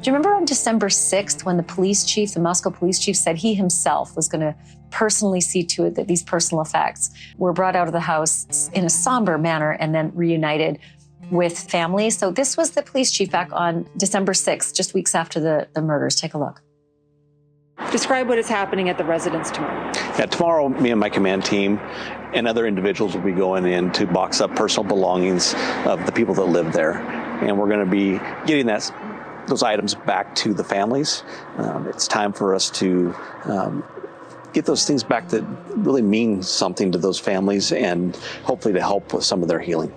Do you remember on December 6th when the Moscow police chief said he himself was going to personally see to it that these personal effects were brought out of the house in a somber manner and then reunited with families? So this was the police chief back on December 6th, just weeks after the murders. Take a look. Describe what is happening at the residence tomorrow. Yeah, tomorrow, me and my command team and other individuals will be going in to box up personal belongings of the people that live there. And we're going to be getting those items back to the families. It's time for us to get those things back that really mean something to those families and hopefully to help with some of their healing.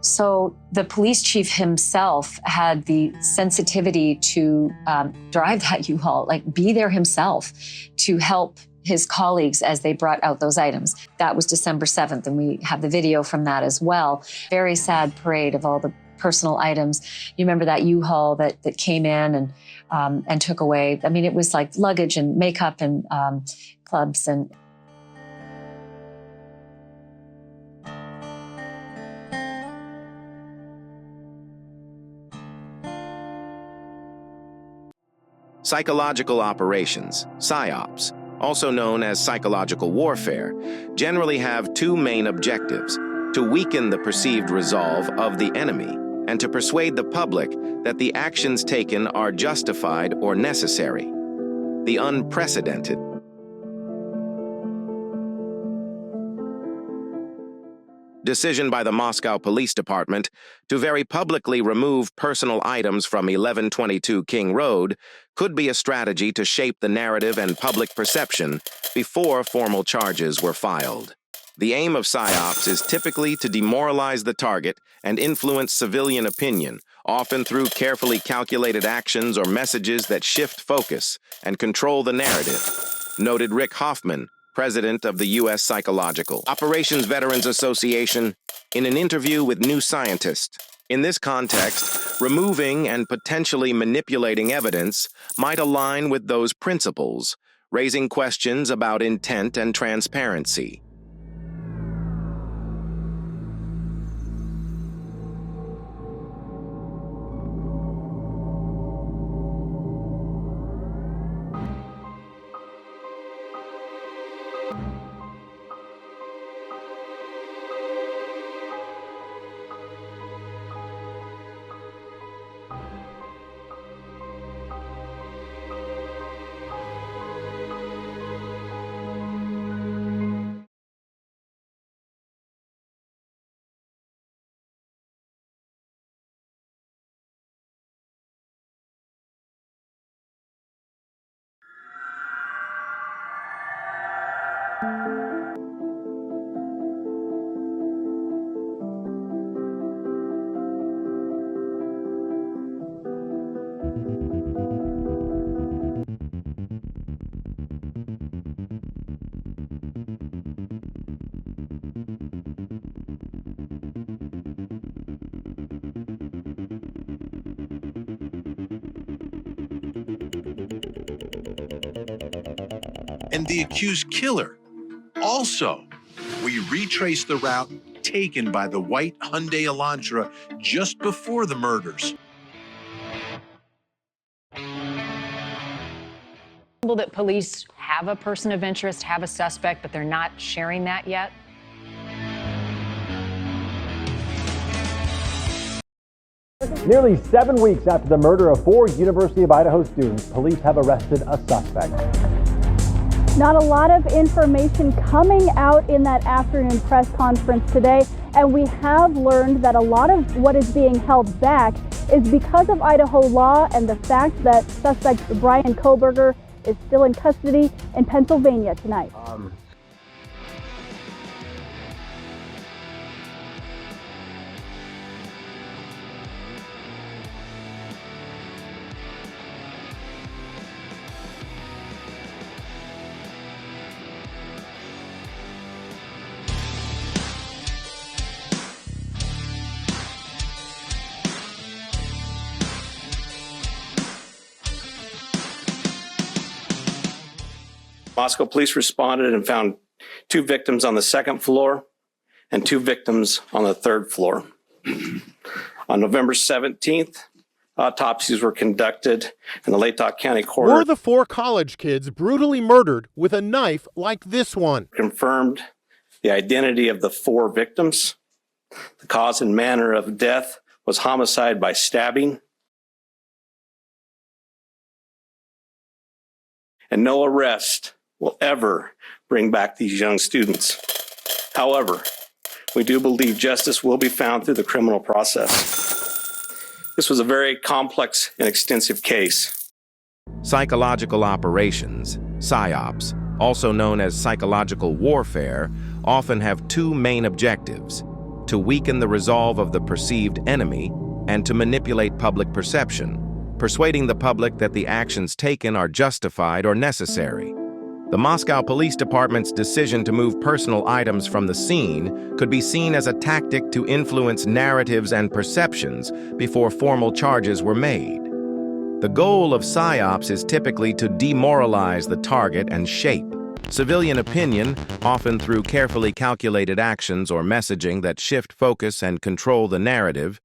So the police chief himself had the sensitivity to drive that U-Haul, like be there himself to help his colleagues as they brought out those items. That was December 7th, and we have the video from that as well. Very sad parade of all the personal items. You remember that U-Haul that came in and took away. I mean, it was like luggage and makeup and clubs and. Psychological operations, PSYOPS, also known as psychological warfare, generally have two main objectives: to weaken the perceived resolve of the enemy and to persuade the public that the actions taken are justified or necessary. The unprecedented decision by the Moscow Police Department to very publicly remove personal items from 1122 King Road could be a strategy to shape the narrative and public perception before formal charges were filed. The aim of PSYOPs is typically to demoralize the target and influence civilian opinion, often through carefully calculated actions or messages that shift focus and control the narrative, noted Rick Hoffman, president of the U.S. Psychological Operations Veterans Association, in an interview with New Scientist. In this context, removing and potentially manipulating evidence might align with those principles, raising questions about intent and transparency. And the accused killer. Also, we retraced the route taken by the white Hyundai Elantra just before the murders. That police have a person of interest, have a suspect, but they're not sharing that yet? Nearly 7 weeks after the murder of 4 University of Idaho students, police have arrested a suspect. Not a lot of information coming out in that afternoon press conference today, and we have learned that a lot of what is being held back is because of Idaho law and the fact that suspect Brian Koberger is still in custody in Pennsylvania tonight. Moscow police responded and found 2 victims on the 2nd floor and 2 victims on the 3rd floor. On November 17th, autopsies were conducted in the Latah County Court. Were the 4 college kids brutally murdered with a knife like this one? Confirmed the identity of the 4 victims. The cause and manner of death was homicide by stabbing. And no arrest will ever bring back these young students. However, we do believe justice will be found through the criminal process. This was a very complex and extensive case. Psychological operations, PSYOPS, also known as psychological warfare, often have 2 main objectives: to weaken the resolve of the perceived enemy and to manipulate public perception, persuading the public that the actions taken are justified or necessary. The Moscow Police Department's decision to move personal items from the scene could be seen as a tactic to influence narratives and perceptions before formal charges were made. The goal of PSYOPs is typically to demoralize the target and shape civilian opinion, often through carefully calculated actions or messaging that shift focus and control the narrative.